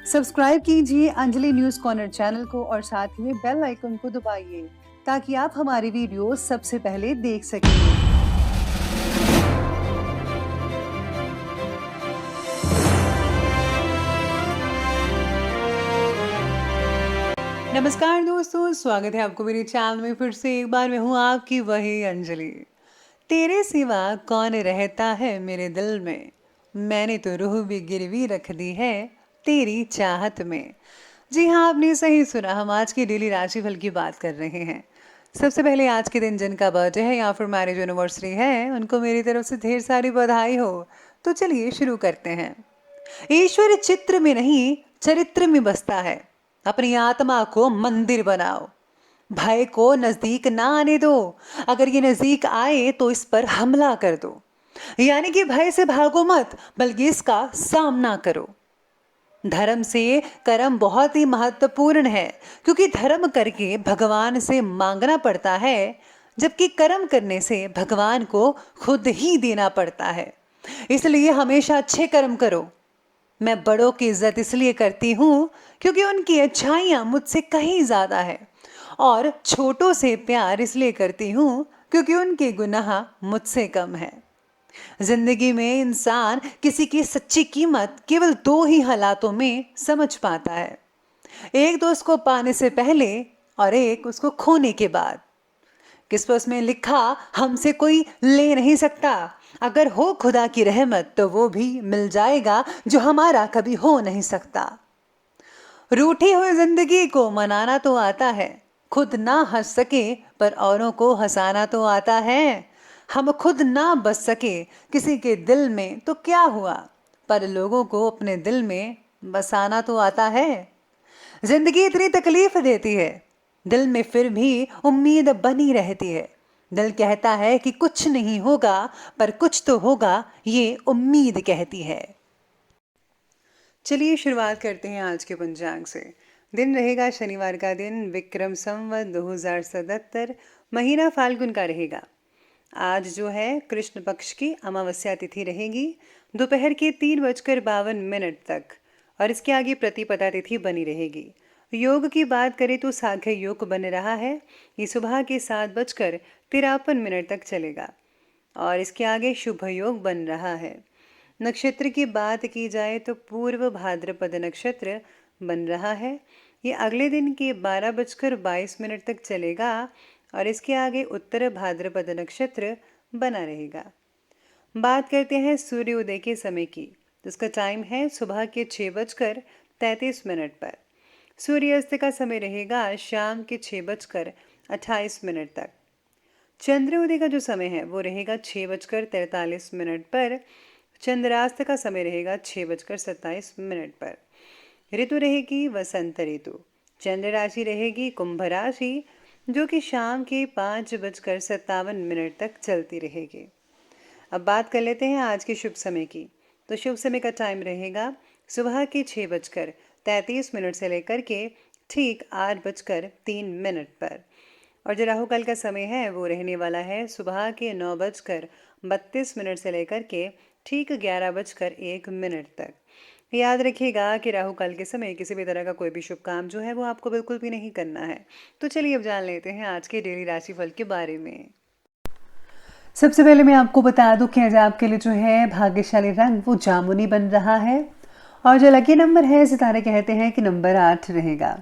Subscribe कीजिए Anjali news corner channel को और साथ ही में बेल आइकन को दबाइए ताकि आप हमारी वीडियो सबसे पहले देख सकें। नमस्कार दोस्तों, स्वागत है आपको मेरे चैनल में। फिर से एक बार मैं हूँ आपकी वही अंजलि। तेरे सिवा कौन रहता है मेरे दिल में, मैंने तो रूह भी गिरवी रख दी है तेरी चाहत में। जी हाँ, आपने सही सुना। हम आज की डेली राशिफल की बात कर रहे हैं। सबसे पहले आज के दिन जिनका बर्थडे है या फिर मैरिज एनिवर्सरी है, उनको मेरी तरफ से ढेर सारी बधाई हो। तो चलिए शुरू करते हैं। ईश्वर चित्र में नहीं, चरित्र में बसता है। अपनी आत्मा को मंदिर बनाओ। भय को नजदीक ना आने दो। अगर ये नजदीक आए तो इस पर हमला कर दो। यानी कि भय से भागो मत, बल्कि इसका सामना करो। धर्म से कर्म बहुत ही महत्वपूर्ण है, क्योंकि धर्म करके भगवान से मांगना पड़ता है, जबकि कर्म करने से भगवान को खुद ही देना पड़ता है। इसलिए हमेशा अच्छे कर्म करो। मैं बड़ों की इज्जत इसलिए करती हूँ क्योंकि उनकी अच्छाइयाँ मुझसे कहीं ज़्यादा है, और छोटों से प्यार इसलिए करती हूँ क्योंकि उनके गुनाह मुझसे कम है। जिंदगी में इंसान किसी की सच्ची कीमत केवल दो ही हालातों में समझ पाता है, एक तो उसको पाने से पहले और एक उसको खोने के बाद। किस्मत में लिखा हमसे कोई ले नहीं सकता। अगर हो खुदा की रहमत तो वो भी मिल जाएगा जो हमारा कभी हो नहीं सकता। रूठी हुई जिंदगी को मनाना तो आता है, खुद ना हंस सके पर औरों को हंसाना तो आता है। हम खुद ना बस सके किसी के दिल में तो क्या हुआ, पर लोगों को अपने दिल में बसाना तो आता है। जिंदगी इतनी तकलीफ देती है, दिल में फिर भी उम्मीद बनी रहती है। दिल कहता है कि कुछ नहीं होगा, पर कुछ तो होगा, ये उम्मीद कहती है। चलिए शुरुआत करते हैं आज के पंचांग से। दिन रहेगा शनिवार का दिन, विक्रम संवत 2077, महीना फाल्गुन का रहेगा। आज जो है कृष्ण पक्ष की अमावस्या तिथि रहेगी, दोपहर के 3:52 तक, और इसके आगे प्रतिपदा तिथि बनी रहेगी। योग की बात करें तो साघ्य योग बन रहा है। ये सुबह के 7:53 तक चलेगा, और इसके आगे शुभ योग बन रहा है। नक्षत्र की बात की जाए तो पूर्व भाद्रपद नक्षत्र बन रहा है। ये अगले दिन के 12:22 तक चलेगा, और इसके आगे उत्तर भाद्रपद नक्षत्र बना रहेगा। बात करते हैं सूर्योदय के समय की, तो उसका टाइम है सुबह के 6:33 पर। सूर्यास्त का समय रहेगा शाम के 6:28 तक। चंद्रोदय का जो समय है वो रहेगा 6:43 पर। चंद्रास्त का समय रहेगा 6:27 पर। ऋतु रहेगी वसंत ऋतु। चंद्र राशि रहेगी कुंभ राशि, जो कि शाम के 5:57 तक चलती रहेगी। अब बात कर लेते हैं आज के शुभ समय की, तो शुभ समय का टाइम रहेगा सुबह के 6:33 से लेकर के ठीक 8:03 पर। और जो राहु काल का समय है वो रहने वाला है सुबह के 9:32 से लेकर के ठीक 11:01 तक। याद रखिएगा कि राहु काल के समय किसी भी तरह का कोई भी शुभ काम जो है वो आपको बिल्कुल भी नहीं करना है। तो चलिए अब जान लेते हैं आज के डेली राशिफल के बारे में। सबसे पहले मैं आपको बता दूं कि आज आपके लिए जो है भाग्यशाली रंग वो जामुनी बन रहा है, और जो लकी नंबर है सितारे कहते हैं कि नंबर 8 रहेगा।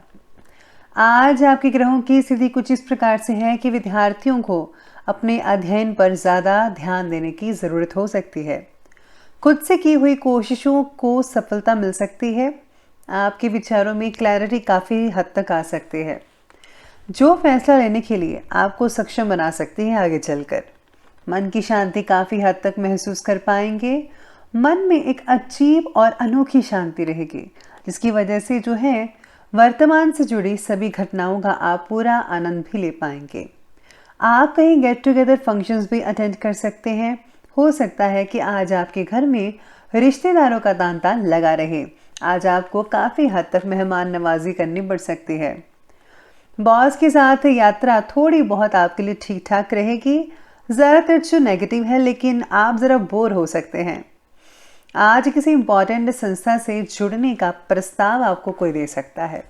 आज आपके ग्रहों की स्थिति कुछ इस प्रकार से है कि विद्यार्थियों को अपने अध्ययन पर ज़्यादा ध्यान देने की ज़रूरत हो सकती है। खुद से की हुई कोशिशों को सफलता मिल सकती है। आपके विचारों में क्लैरिटी काफ़ी हद तक आ सकती है, जो फैसला लेने के लिए आपको सक्षम बना सकती है आगे चलकर। मन की शांति काफ़ी हद तक महसूस कर पाएंगे। मन में एक अजीब और अनोखी शांति रहेगी, जिसकी वजह से जो है वर्तमान से जुड़ी सभी घटनाओं का आप पूरा आनंद भी ले पाएंगे। आप कहीं गेट टुगेदर फंक्शंस भी अटेंड कर सकते हैं। हो सकता है कि आज आपके घर में रिश्तेदारों का तांता लगा रहे। आज आपको काफ़ी हद तक मेहमान नवाजी करनी पड़ सकती है। बॉस के साथ यात्रा थोड़ी बहुत आपके लिए ठीक ठाक रहेगी। ज़्यादातर जो नेगेटिव है, लेकिन आप ज़रा बोर हो सकते हैं। आज किसी इम्पोर्टेंट संस्था से जुड़ने का प्रस्ताव आपको कोई दे सकता है।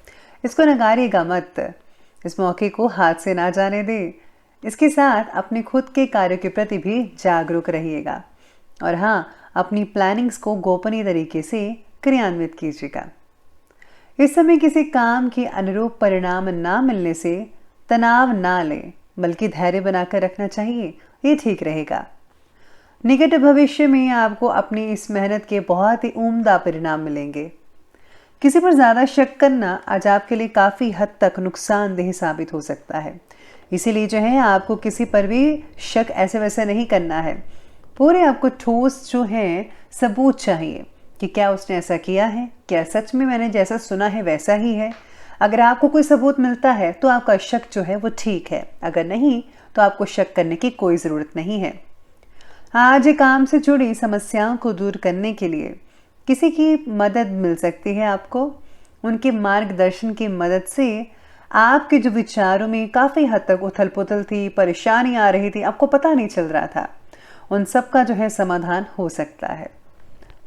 इसको नकारिएगा मत। इस मौके को हाथ से ना जाने दें। इसके साथ अपने खुद के कार्यों के प्रति भी जागरूक रहिएगा और हाँ, अपनी प्लानिंग्स को गोपनीय तरीके से क्रियान्वित कीजिएगा। इस समय किसी काम के अनुरूप परिणाम ना मिलने से तनाव ना लें, बल्कि धैर्य बनाकर रखना चाहिए। ये ठीक रहेगा। निकट भविष्य में आपको अपनी इस मेहनत के बहुत ही उम्दा परिणाम मिलेंगे। किसी पर ज़्यादा शक करना आज आपके लिए काफ़ी हद तक नुकसानदेह साबित हो सकता है। इसीलिए जो है आपको किसी पर भी शक ऐसे वैसे नहीं करना है। पूरे आपको ठोस जो है सबूत चाहिए कि क्या उसने ऐसा किया है, क्या सच में मैंने जैसा सुना है वैसा ही है। अगर आपको कोई सबूत मिलता है तो आपका शक जो है वो ठीक है, अगर नहीं तो आपको शक करने की कोई ज़रूरत नहीं है। आज काम से जुड़ी समस्याओं को दूर करने के लिए किसी की मदद मिल सकती है आपको। उनके मार्गदर्शन की मदद से आपके जो विचारों में काफ़ी हद तक उथल पुथल थी, परेशानी आ रही थी, आपको पता नहीं चल रहा था, उन सब का जो है समाधान हो सकता है।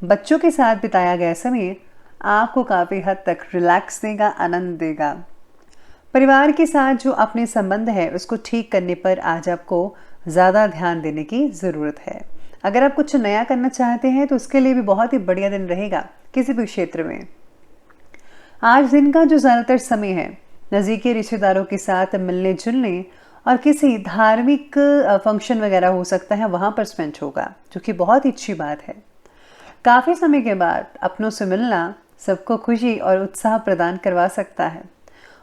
बच्चों के साथ बिताया गया समय आपको काफ़ी हद तक रिलैक्स देगा, आनंद देगा। परिवार के साथ जो अपने संबंध है उसको ठीक करने पर आज आपको ज़्यादा ध्यान देने की ज़रूरत है। अगर आप कुछ नया करना चाहते हैं तो उसके लिए भी बहुत ही बढ़िया दिन रहेगा किसी भी क्षेत्र में। आज दिन का जो ज़्यादातर समय है नज़दीकी रिश्तेदारों के साथ मिलने जुलने और किसी धार्मिक फंक्शन वगैरह हो सकता है वहाँ पर स्पेंड होगा, जो कि बहुत ही अच्छी बात है। काफ़ी समय के बाद अपनों से मिलना सबको खुशी और उत्साह प्रदान करवा सकता है।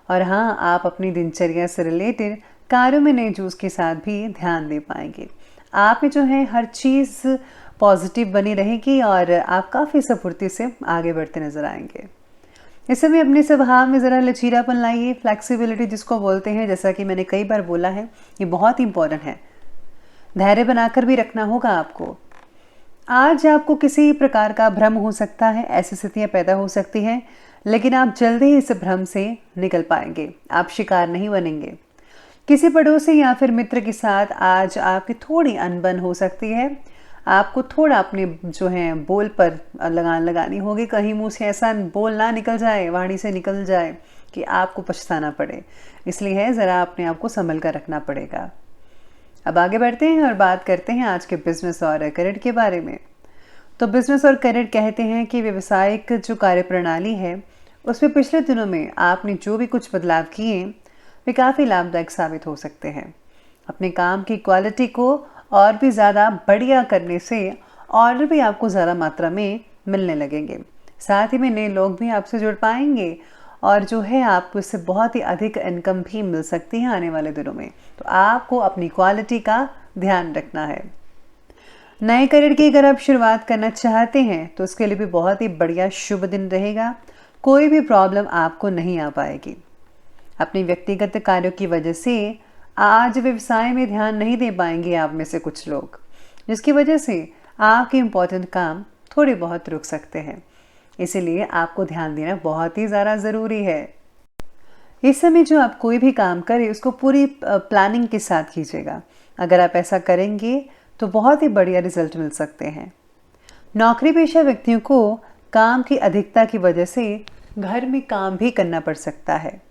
और हाँ, आप अपनी दिनचर्या से रिलेटेड कार्यों में नए जोश के साथ भी ध्यान दे पाएंगे। आप में जो है हर चीज़ पॉजिटिव बनी रहेगी और आप काफ़ी स्फूर्ति से आगे बढ़ते नजर आएंगे। इस समय अपने स्वभाव में ज़रा लचीलापन लाइए, फ्लेक्सिबिलिटी जिसको बोलते हैं, जैसा कि मैंने कई बार बोला है, ये बहुत इंपॉर्टेंट है। धैर्य बनाकर भी रखना होगा आपको। आज आपको किसी प्रकार का भ्रम हो सकता है, ऐसी स्थितियाँ पैदा हो सकती हैं, लेकिन आप जल्दी ही इस भ्रम से निकल पाएंगे। आप शिकार नहीं बनेंगे। किसी पड़ोसी या फिर मित्र के साथ आज आपकी थोड़ी अनबन हो सकती है। आपको थोड़ा अपने जो है बोल पर लगान लगानी होगी। कहीं मुंह से ऐसा बोल ना निकल जाए, वाणी से निकल जाए कि आपको पछताना पड़े। इसलिए है ज़रा अपने आप को संभल कर रखना पड़ेगा। अब आगे बढ़ते हैं और बात करते हैं आज के बिजनेस और करियर के बारे में। तो बिजनेस और करियर कहते हैं कि व्यवसायिक जो कार्यप्रणाली है उसमें पिछले दिनों में आपने जो भी कुछ बदलाव किए वे काफ़ी लाभदायक साबित हो सकते हैं। अपने काम की क्वालिटी को और भी ज़्यादा बढ़िया करने से ऑर्डर भी आपको ज़्यादा मात्रा में मिलने लगेंगे। साथ ही में नए लोग भी आपसे जुड़ पाएंगे और जो है आपको इससे बहुत ही अधिक इनकम भी मिल सकती है आने वाले दिनों में। तो आपको अपनी क्वालिटी का ध्यान रखना है। नए करियर की अगर आप शुरुआत करना चाहते हैं तो उसके लिए भी बहुत ही बढ़िया शुभ दिन रहेगा। कोई भी प्रॉब्लम आपको नहीं आ पाएगी। अपनी व्यक्तिगत कार्यों की वजह से आज व्यवसाय में ध्यान नहीं दे पाएंगे आप में से कुछ लोग, जिसकी वजह से आपके इम्पोर्टेंट काम थोड़े बहुत रुक सकते हैं। इसीलिए आपको ध्यान देना बहुत ही ज़्यादा ज़रूरी है। इस समय जो आप कोई भी काम करें उसको पूरी प्लानिंग के साथ कीजिएगा। अगर आप ऐसा करेंगे तो बहुत ही बढ़िया रिजल्ट मिल सकते हैं। नौकरी पेशा व्यक्तियों को काम की अधिकता की वजह से घर में काम भी करना पड़ सकता है।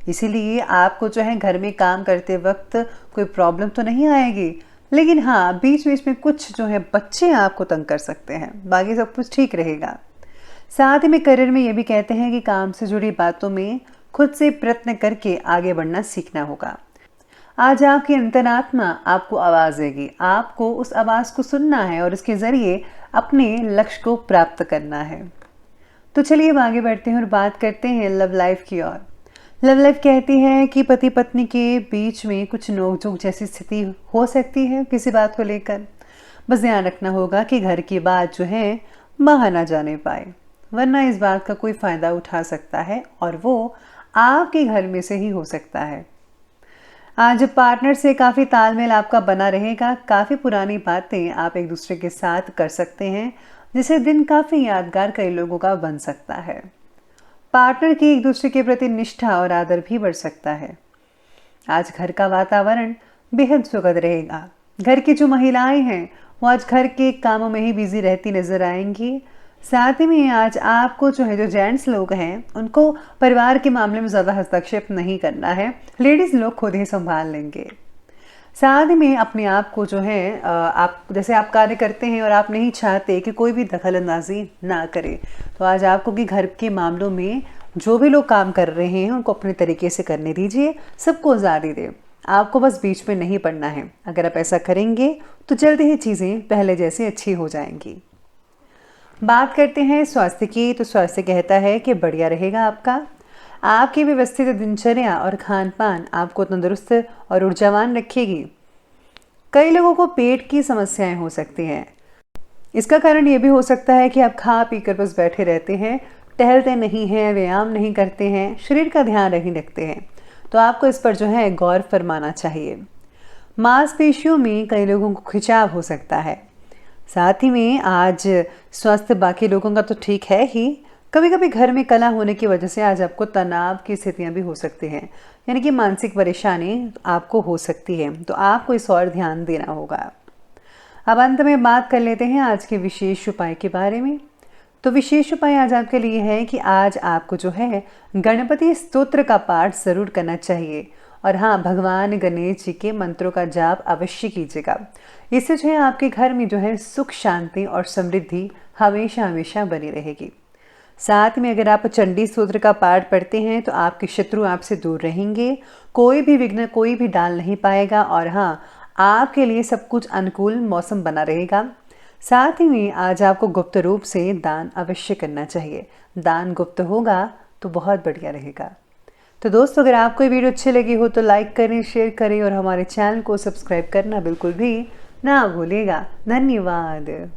इसीलिए आपको जो है घर में काम करते वक्त कोई प्रॉब्लम तो नहीं आएगी, लेकिन हाँ बीच बीच में कुछ जो है बच्चे आपको तंग कर सकते हैं। बाकी सब कुछ ठीक रहेगा। साथ ही में करियर में ये भी कहते हैं कि काम से जुड़ी बातों में खुद से प्रयत्न करके आगे बढ़ना सीखना होगा। आज आपकी अंतरात्मा आपको आवाज़ देगी। आपको उस आवाज़ को सुनना है और इसके ज़रिए अपने लक्ष्य को प्राप्त करना है। तो चलिए अब आगे बढ़ते हैं और बात करते हैं लव लाइफ की ओर। लव लाइफ कहती है कि पति पत्नी के बीच में कुछ नोकझोंक जैसी स्थिति हो सकती है किसी बात को लेकर। बस ध्यान रखना होगा कि घर की बात जो है बाहर ना जाने पाए, वरना इस बात का कोई फ़ायदा उठा सकता है और वो आपके घर में से ही हो सकता है। आज पार्टनर से काफ़ी तालमेल आपका बना रहेगा। काफ़ी पुरानी बातें आप एक दूसरे के साथ कर सकते हैं, जिससे दिन काफ़ी यादगार कई लोगों का बन सकता है। पार्टनर की एक दूसरे के प्रति निष्ठा और आदर भी बढ़ सकता है। आज घर का वातावरण बेहद सुखद रहेगा। घर की जो महिलाएं हैं वो आज घर के कामों में ही बिजी रहती नजर आएंगी। साथ ही में आज आपको जो जेंट्स लोग हैं उनको परिवार के मामले में ज़्यादा हस्तक्षेप नहीं करना है, लेडीज़ लोग खुद ही संभाल लेंगे। साथ ही में अपने आप को आप जैसे आप कार्य करते हैं और आप नहीं चाहते कि कोई भी दखल अंदाजी ना करे, तो आज आपको कि घर के मामलों में जो भी लोग काम कर रहे हैं उनको अपने तरीके से करने दीजिए, सबको आज़ादी दें। आपको बस बीच में नहीं पड़ना है। अगर आप ऐसा करेंगे तो जल्दी ही चीज़ें पहले जैसी अच्छी हो जाएंगी। बात करते हैं स्वास्थ्य की, तो स्वास्थ्य कहता है कि बढ़िया रहेगा आपका। आपकी व्यवस्थित दिनचर्या और खान पान आपको तंदुरुस्त और ऊर्जावान रखेगी। कई लोगों को पेट की समस्याएं हो सकती हैं। इसका कारण ये भी हो सकता है कि आप खा पी कर बस बैठे रहते हैं, टहलते नहीं हैं, व्यायाम नहीं करते हैं, शरीर का ध्यान नहीं रखते हैं। तो आपको इस पर गौर फरमाना चाहिए। मांसपेशियों में कई लोगों को खिंचाव हो सकता है। साथ ही में आज स्वास्थ्य बाकी लोगों का तो ठीक है ही, कभी कभी घर में कलह होने की वजह से आज आपको तनाव की स्थितियां भी हो सकती हैं, यानी कि मानसिक परेशानी आपको हो सकती है। तो आपको इस और ध्यान देना होगा। अब अंत में बात कर लेते हैं आज के विशेष उपाय के बारे में। तो विशेष उपाय आज आपके लिए है कि आज आपको गणपति स्तोत्र का पाठ ज़रूर करना चाहिए। और हाँ, भगवान गणेश जी के मंत्रों का जाप अवश्य कीजिएगा। इससे आपके घर में सुख शांति और समृद्धि हमेशा हमेशा बनी रहेगी। साथ में अगर आप चंडी स्तोत्र का पाठ पढ़ते हैं तो आपके शत्रु आपसे दूर रहेंगे, कोई भी विघ्न कोई भी डाल नहीं पाएगा। और हाँ, आपके लिए सब कुछ अनुकूल मौसम बना रहेगा। साथ ही में आज आपको गुप्त रूप से दान अवश्य करना चाहिए। दान गुप्त होगा तो बहुत बढ़िया रहेगा। तो दोस्तों, अगर आपको ये वीडियो अच्छी लगी हो तो लाइक करें, शेयर करें और हमारे चैनल को सब्सक्राइब करना बिल्कुल भी ना भूलिएगा। धन्यवाद।